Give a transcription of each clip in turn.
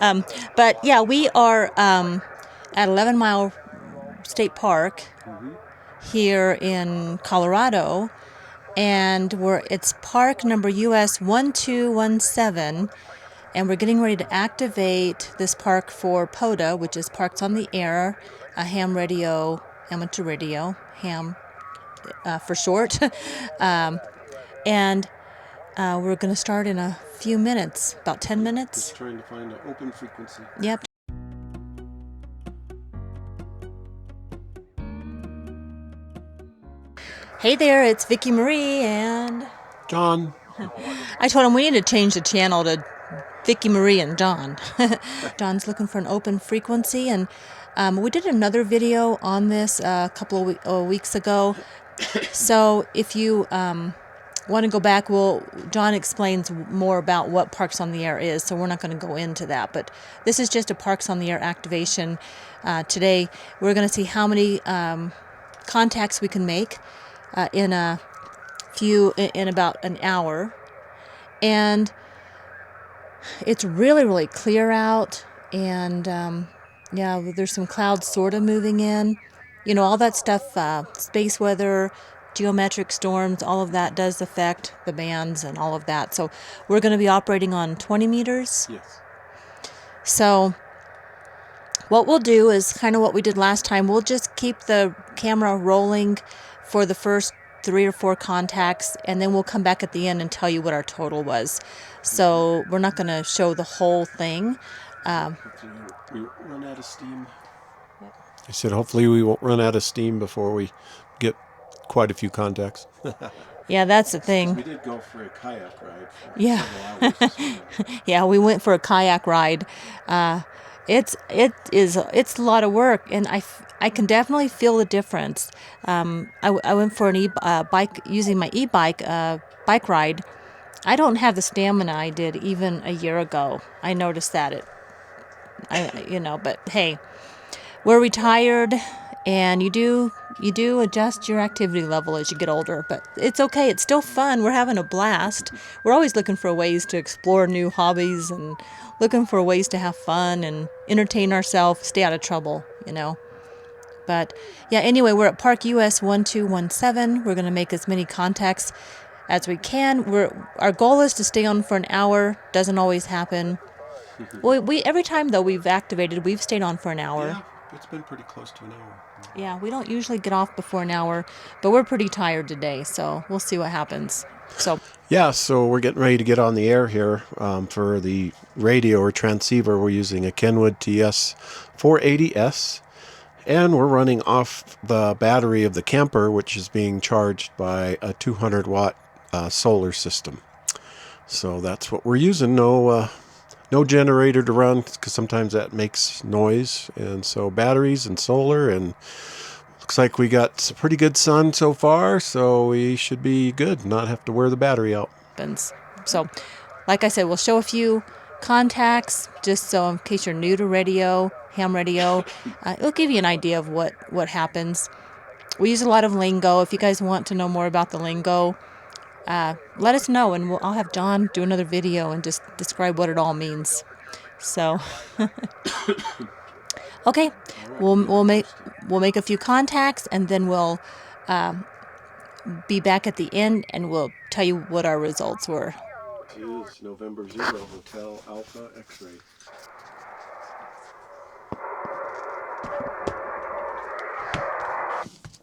But yeah, we are at 11 Mile State Park here in Colorado, and it's park number US 1217, and we're getting ready to activate this park for POTA, which is Parks on the Air, a ham radio, amateur radio, ham for short. And we're going to start in a few minutes, about 10 minutes. Just trying to find an open frequency. Yep. Hey there, it's Vicki Marie and John. I told him we need to change the channel to Vicki Marie and John. John's looking for an open frequency, and we did another video on this a couple of weeks ago. So if you want to go back, John explains more about what Parks on the Air is, so we're not going to go into that. But this is just a Parks on the Air activation. Today we're going to see how many contacts we can make in about an hour, and it's really clear out, and yeah, there's some clouds sort of moving in, all that stuff, space weather, geometric storms, all of that does affect the bands and all of that. So we're going to be operating on 20 meters. Yes. So what we'll do is kind of what we did last time. We'll just keep the camera rolling for the first 3 or 4 contacts, and then we'll come back at the end and tell you what our total was. So we're not going to show the whole thing. We won't run out of steam. I said hopefully we won't run out of steam before we get quite a few contacts. Yeah, that's the thing. We did go for a kayak ride for Yeah. several hours. Yeah, we went for a kayak ride. It's a lot of work, and I can definitely feel the difference. I went for an bike, using my e-bike bike ride. I don't have the stamina I did even a year ago. I noticed that but hey, we're retired, and you do adjust your activity level as you get older, but it's okay. It's still fun. We're having a blast. We're always looking for ways to explore new hobbies and looking for ways to have fun and entertain ourselves, stay out of trouble, But yeah, anyway, we're at Park US 1217. We're going to make as many contacts as we can. Our goal is to stay on for an hour. Doesn't always happen. Well, every time though we've activated, we've stayed on for an hour. Yeah, it's been pretty close to an hour. Yeah, we don't usually get off before an hour, but we're pretty tired today, so we'll see what happens. So we're getting ready to get on the air here for the radio or transceiver. We're using a Kenwood TS-480S, and we're running off the battery of the camper, which is being charged by a 200-watt solar system. So that's what we're using. No generator to run, because sometimes that makes noise. And so batteries and solar, and looks like we got some pretty good sun so far, so we should be good, not have to wear the battery out. So, like I said, we'll show a few contacts, just so in case you're new to radio, ham radio, it'll give you an idea of what happens. We use a lot of lingo. If you guys want to know more about the lingo, let us know, and I'll have John do another video and just describe what it all means. So, okay, we'll make a few contacts, and then we'll be back at the end, and we'll tell you what our results were. It is November 0, Hotel Alpha X-ray.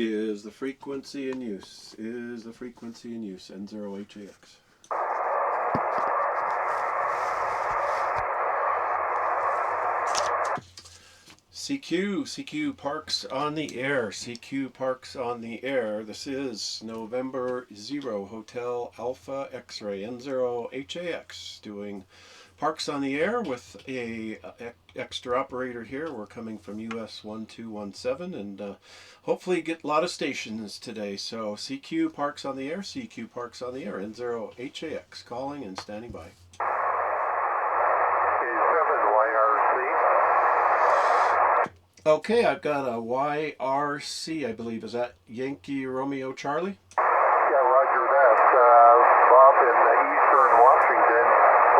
Is the frequency in use? Is the frequency in use? N0HAX. CQ Parks on the Air. CQ Parks on the Air. This is November 0, Hotel Alpha X-ray, N0HAX, doing Parks on the Air with a extra operator here. We're coming from US 1217, and hopefully get a lot of stations today. So CQ Parks on the Air, CQ Parks on the Air, N0HAX, calling and standing by. Okay, I've got a YRC, I believe. Is that Yankee Romeo Charlie? Yeah, roger that. Bob in eastern Washington,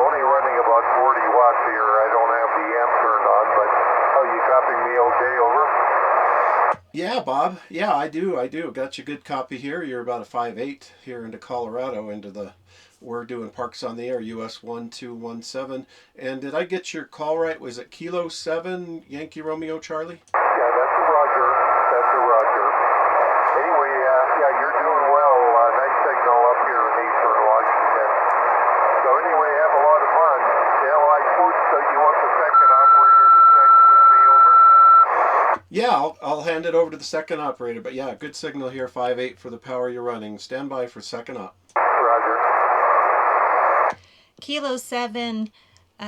only running about 40 watts here. I don't have the Yeah, Bob. Yeah, I do. Got you a good copy here. You're about a 5'8" here into Colorado, we're doing Parks on the Air, US 1217. And did I get your call right? Was it Kilo 7, Yankee Romeo Charlie? Yeah, that's a Roger. That's a Roger. Anyway, yeah, you're doing well. Nice signal up here in Eastern Washington. So anyway, have a lot of fun. I suppose you want the second operator to check with me over? Yeah, I'll hand it over to the second operator. But yeah, good signal here, 5'8" for the power you're running. Stand by for second op. Roger. Kilo 7,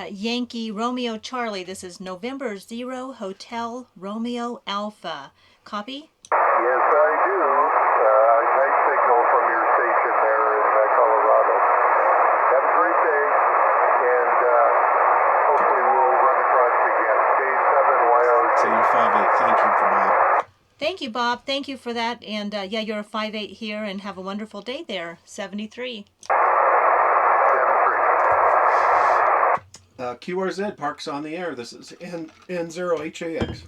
Yankee Romeo Charlie. This is November 0 Hotel Romeo Alpha. Copy? Yes, I do. Nice signal from your station there in Colorado. Have a great day, and hopefully we'll run across again. K7YRC. So you're 5'8". Thank you, Bob. Thank you, Bob. Thank you for that. And yeah, you're a 5'8" here, and have a wonderful day there. 73. QRZ, Parks on the Air. This is N0HAX. Kilo India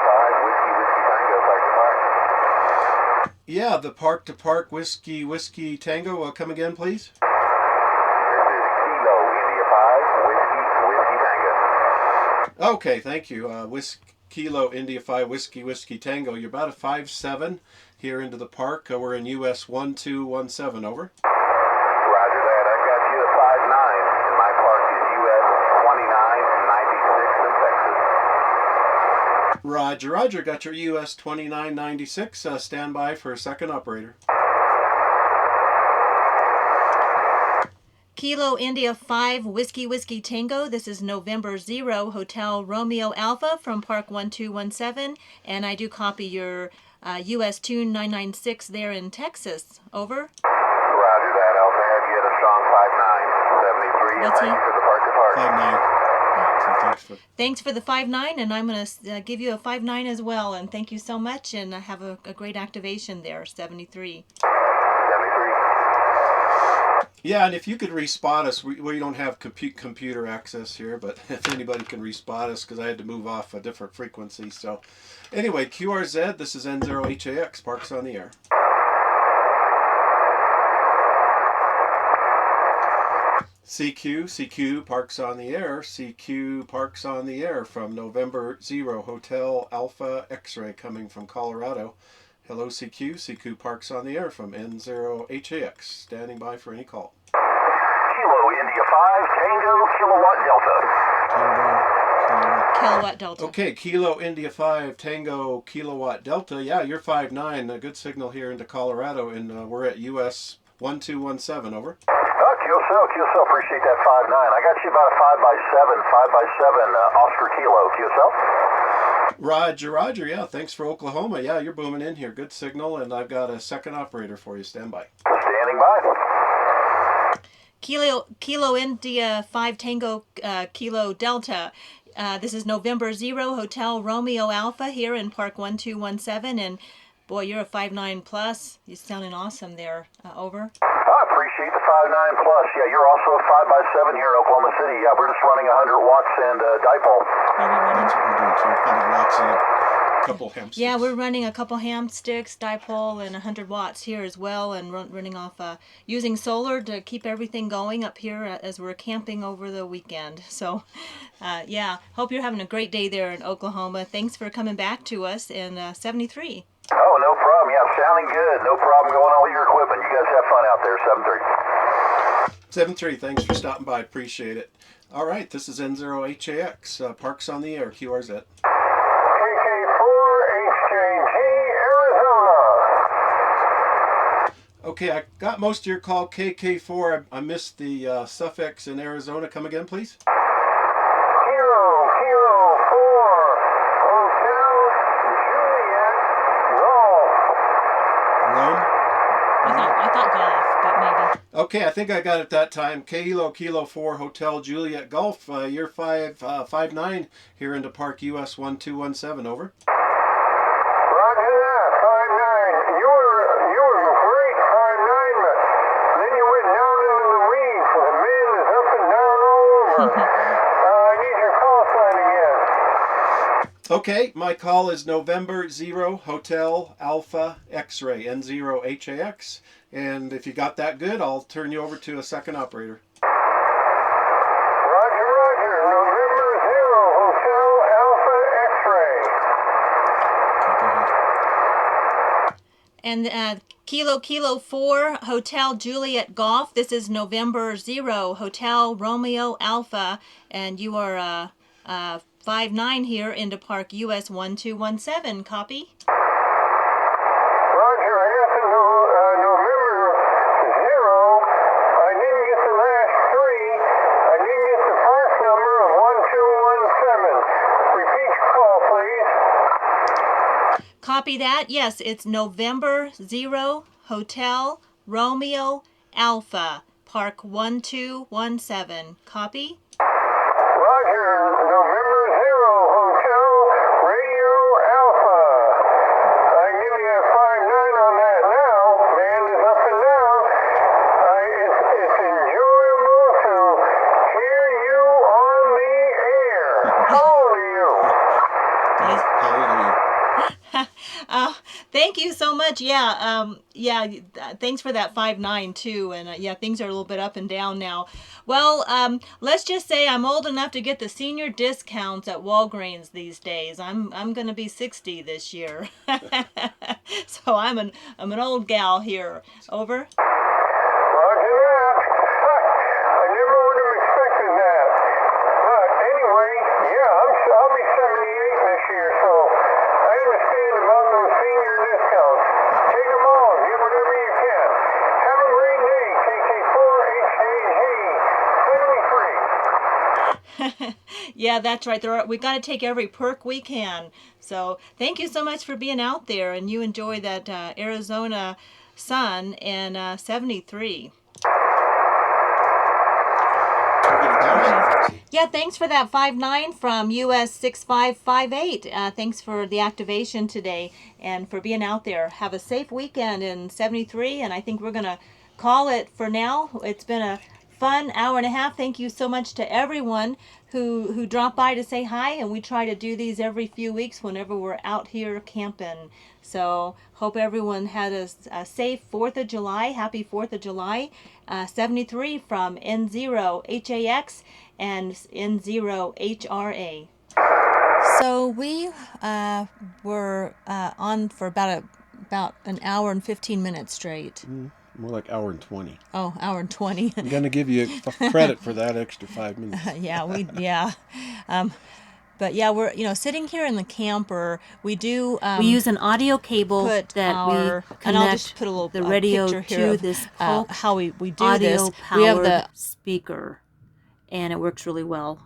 5, Whiskey Tango, back to park. Yeah, the park-to-park whiskey tango. Come again, please. This is Kilo India 5, Whiskey Tango. Okay, thank you. Kilo India 5 whiskey tango. You're about a 5'7" here into the park. We're in US 1217. Over. Roger that. I got you at 5'9", and my park is US 2996 in Texas. Roger. Got your US 2996. Stand by for a second operator. Kilo India 5 Whiskey Tango. This is November 0 Hotel Romeo Alpha from Park 1217. And I do copy your US 2996 there in Texas. Over. Roger that. I'll have you at a strong 5'9", 73. What's and he? thank you for the park to park. 5'9". Thanks for the 5'9", and I'm going to give you a 5'9" as well. And thank you so much, and have a great activation there, 73. 73. Yeah, and if you could respot us, we don't have computer access here, but if anybody can respot us, because I had to move off a different frequency. So anyway, QRZ, this is N0HAX, Parks on the Air. CQ, Parks on the Air. CQ, Parks on the Air from November 0, Hotel Alpha X-Ray coming from Colorado. Hello, CQ, Parks on the Air from N0HAX. Standing by for any call. Kilo India 5, Tango, Kilowatt Delta. Kilowatt Delta. Okay, Kilo India 5, Tango, Kilowatt Delta. Yeah, you're 5'9", a good signal here into Colorado, and we're at US 1217, over. QSL, appreciate that 5'9". I got you about a 5'7", Oscar Kilo. QSL? Roger, yeah, thanks for Oklahoma. Yeah, you're booming in here. Good signal, and I've got a second operator for you. Stand by. Standing by. Kilo India 5 Tango Kilo Delta. This is November 0 Hotel Romeo Alpha here in Park 1217, and boy, you're a 5'9" plus. You're sounding awesome there. Over. I appreciate the 5'9" plus. Yeah, you're also a 5'7" here in Oklahoma City. Yeah, we're just running 100 watts and dipole. That's what we're doing too. 100 watts and a couple ham sticks. Yeah, we're running a couple ham sticks, dipole, and 100 watts here as well, and running off using solar to keep everything going up here as we're camping over the weekend. So, yeah, hope you're having a great day there in Oklahoma. Thanks for coming back to us in 73. Oh, no problem. Yeah, sounding good. No problem going on with your equipment. You guys have fun out there. 7-3. Thanks for stopping by. Appreciate it. All right, this is N0HAX, Parks on the Air, QRZ. KK4 HJG, Arizona. Okay, I got most of your call, KK4. I missed the suffix in Arizona. Come again, please. Kilo 4, Hotel Juliet, Golf. Rome. I thought golf, but maybe. Okay, I think I got it that time. Kilo 4 Hotel Juliet Golf. You're 5'9" here into Park US 1217. Over. Roger that, 5'9". You were great 5'9", but then you went down into the weeds. The man is up and down all over. I need your call sign again. Okay, my call is November 0 Hotel Alpha X-Ray, N0HAX. And if you got that good, I'll turn you over to a second operator. Roger, roger. November 0 Hotel Alpha X-Ray. Okay, go ahead. And Kilo Kilo 4 Hotel Juliet Golf. This is November 0 Hotel Romeo Alpha, and you are 59 here into Park US 1217. Copy. Roger, I got the November 0. I didn't get the last three. I didn't get the first number of 1217. Repeat your call, please. Copy that. Yes, it's November 0 Hotel Romeo Alpha, Park 1217. Copy. Roger, November 0 Hotel Radio Alpha. I can give you a 5-9 on that now. Band is up and down. It's enjoyable to hear you on the air. How old are you? How old are you? Thank you so much. Thanks for that 5-9 too. And things are a little bit up and down now. Well, let's just say I'm old enough to get the senior discounts at Walgreens these days. I'm going to be 60 this year. So I'm an old gal here. Over. Roger that. I never would have expected that. But anyway, I'll be 78 this year, so I understand about those senior discounts. Take them all. Get whatever you can. Have a great day, KK4HAG. 73. Yeah, that's right. We got to take every perk we can. So thank you so much for being out there, and you enjoy that Arizona sun and 73. Yeah, thanks for that 5-9 from US 6558. Thanks for the activation today and for being out there. Have a safe weekend in 73, and I think we're going to call it for now. It's been a fun hour and a half. Thank you so much to everyone who dropped by to say hi, and we try to do these every few weeks whenever we're out here camping. So hope everyone had a safe 4th of July. Happy 4th of July. 73 from N0HAX and N0HRA. So we were on for about an hour and 15 minutes straight. More like hour and 20. Oh, hour and 20. I'm going to give you credit for that extra 5 minutes. But yeah, we're sitting here in the camper. We do we use an audio cable that we connect, and I'll just put a little the radio picture here to of, this how we do audio this. We have the speaker, and it works really well.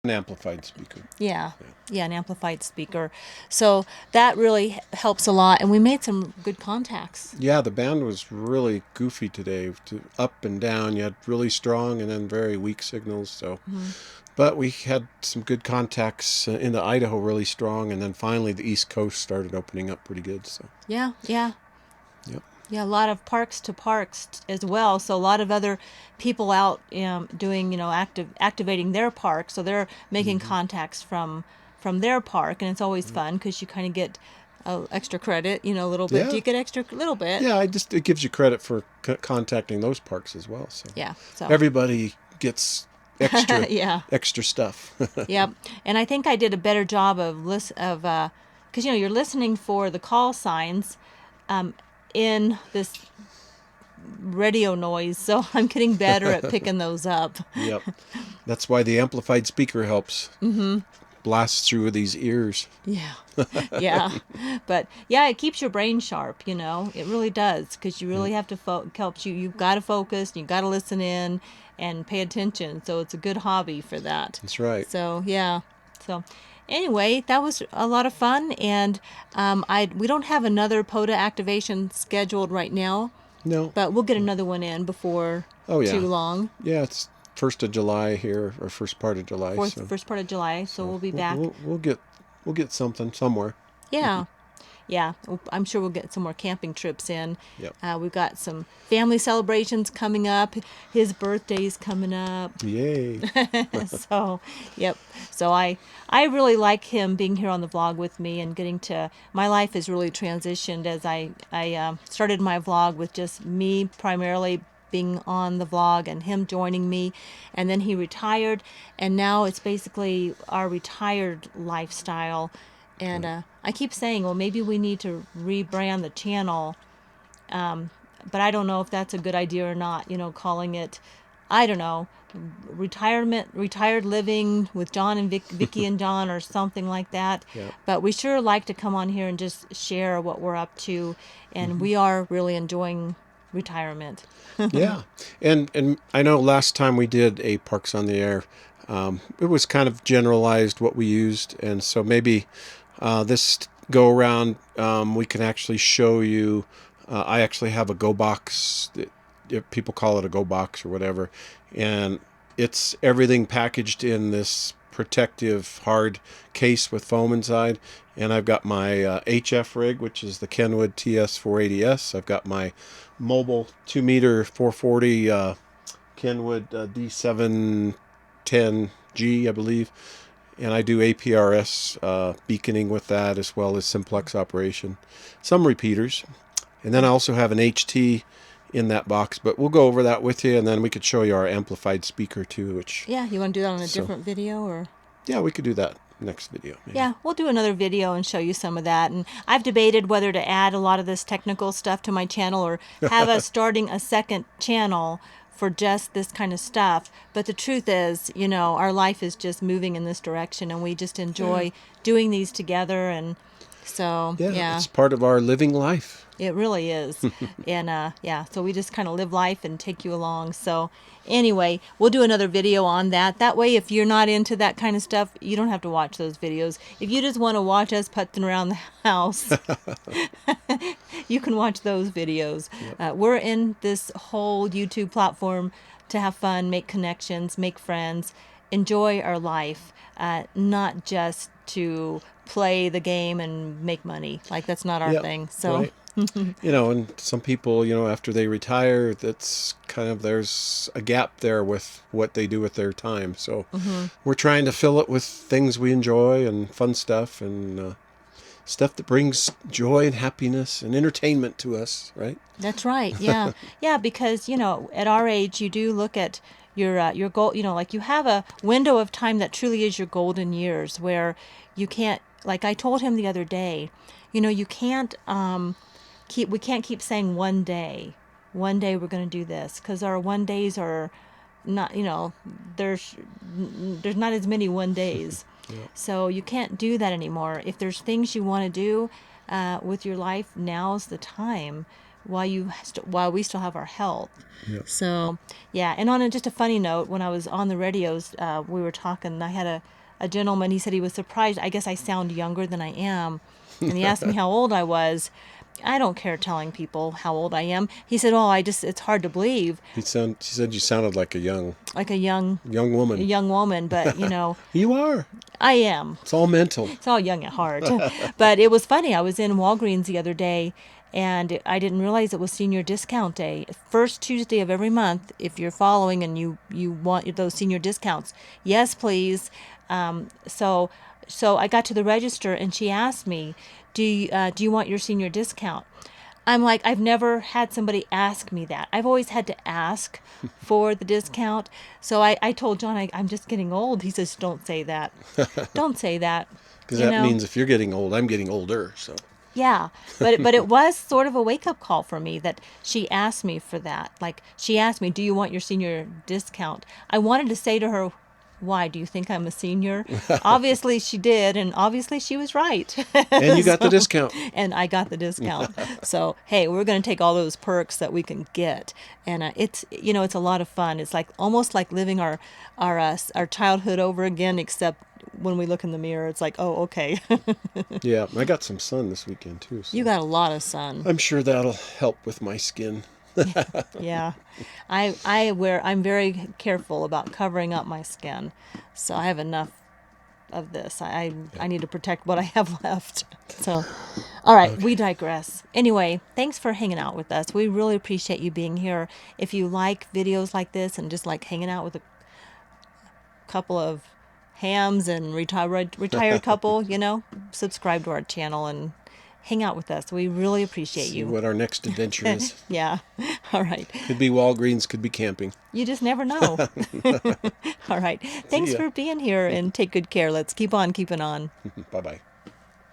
An amplified speaker. Yeah, an amplified speaker. So that really helps a lot, and we made some good contacts. Yeah, the band was really goofy today. Up and down, you had really strong and then very weak signals. So, but we had some good contacts in the Idaho, really strong, and then finally the East Coast started opening up pretty good. So Yeah. Yep. Yeah, a lot of parks to parks as well. So a lot of other people out doing, activating their park. So they're making contacts from their park, and it's always fun because you kind of get extra credit, a little bit. Yeah. Do you get extra little bit? Yeah, it gives you credit for contacting those parks as well. So Yeah. So everybody gets extra extra stuff. Yep. And I think I did a better job of because you're listening for the call signs in this radio noise, so I'm getting better at picking those up. Yep. That's why the amplified speaker helps. Blast through these ears. Yeah. But yeah, it keeps your brain sharp, it really does, because you really have to helps you. You've got to focus, you've got to listen in and pay attention. So it's a good hobby for that. That's right. So yeah. So anyway, that was a lot of fun, and we don't have another POTA activation scheduled right now. No. But we'll get another one in before too long. Yeah, it's 1st of July here, or first part of July. First part of July, so we'll be back. We'll get something somewhere. Yeah. yeah, I'm sure we'll get some more camping trips in. Yep. We've got some family celebrations coming up. His birthday's coming up. Yay. So, yep. So I really like him being here on the vlog with me and getting to. My life has really transitioned as I started my vlog with just me primarily being on the vlog and him joining me, and then he retired, and now it's basically our retired lifestyle. And I keep saying, well, maybe we need to rebrand the channel, but I don't know if that's a good idea or not. Calling it, I don't know, retired living with John and Vicky and John, or something like that. Yep. But we sure like to come on here and just share what we're up to, and we are really enjoying retirement. Yeah. And I know last time we did a Parks on the Air, it was kind of generalized what we used. And so maybe this go around, we can actually show you. I actually have a Go Box. People call it a Go Box or whatever. And it's everything packaged in this protective hard case with foam inside. And I've got my HF rig, which is the Kenwood TS-480S. I've got my mobile 2-meter 440 Kenwood D710G, I believe. And I do APRS beaconing with that, as well as simplex operation. Some repeaters. And then I also have an HT in that box, but we'll go over that with you, and then we could show you our amplified speaker too, which... Yeah, you want to do that on a different video, or... Yeah, we could do that next video. Maybe. Yeah, we'll do another video and show you some of that. And I've debated whether to add a lot of this technical stuff to my channel, or have us starting a second channel for just this kind of stuff. But the truth is, our life is just moving in this direction, and we just enjoy doing these together. And so, yeah. It's part of our living life. It really is. And so we just kind of live life and take you along. So anyway, we'll do another video on that. That way, if you're not into that kind of stuff, you don't have to watch those videos. If you just want to watch us putzing around the house, you can watch those videos. Yep. We're in this whole YouTube platform to have fun, make connections, make friends, enjoy our life, not just to play the game and make money. Like, that's not our thing. So. Right. And some people, after they retire, that's kind of, there's a gap there with what they do with their time. So we're trying to fill it with things we enjoy and fun stuff, and stuff that brings joy and happiness and entertainment to us, right? That's right. Yeah. Yeah, because, at our age, you do look at your goal, like you have a window of time that truly is your golden years, where you can't, like I told him the other day, you can't, we can't keep saying one day we're going to do this, because our one days are not, there's not as many one days. So you can't do that anymore. If there's things you want to do with your life, now's the time, while we still have our health. So yeah. And on just a funny note, when I was on the radios, we were talking, I had a gentleman, he said he was surprised, I guess I sound younger than I am, and he asked me how old I was. I don't care telling people how old I am. He said, it's hard to believe. She said you sounded like a young woman. A young woman, but You are. I am. It's all mental. It's all young at heart. But it was funny. I was in Walgreens the other day, and I didn't realize it was senior discount day. First Tuesday of every month, if you're following and you want those senior discounts. Yes, please. So I got to the register, and she asked me, do you want your senior discount? I'm like, I've never had somebody ask me that. I've always had to ask for the discount. So I told John, I'm just getting old. He says, don't say that. Don't say that. Because that means if you're getting old, I'm getting older. So. Yeah, but it was sort of a wake-up call for me that she asked me for that. Like, she asked me, do you want your senior discount? I wanted to say to her, why, do you think I'm a senior? Obviously she did, and obviously she was right. And you got the discount. And I got the discount. So, hey, we're going to take all those perks that we can get. And it's a lot of fun. It's like almost like living our childhood over again, except when we look in the mirror, it's like, oh, okay. Yeah, I got some sun this weekend too. So. You got a lot of sun. I'm sure that'll help with my skin. Yeah, I'm very careful about covering up my skin, so I have enough of this. I need to protect what I have left. So, all right, we digress. Anyway, thanks for hanging out with us. We really appreciate you being here. If you like videos like this and just like hanging out with a couple of hams and retired couple, subscribe to our channel and hang out with us. We really appreciate See you. what our next adventure is. Yeah. All right. Could be Walgreens, could be camping. You just never know. All right. Thanks ya. for being here and take good care. Let's keep on keeping on. Bye-bye.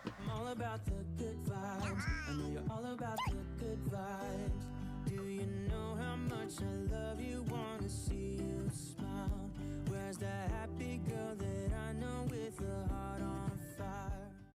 I'm all about the good vibes. I know you're all about the good vibes. Do you know how much I love you? Wanna see you smile. Where's that happy girl that I know with a heart?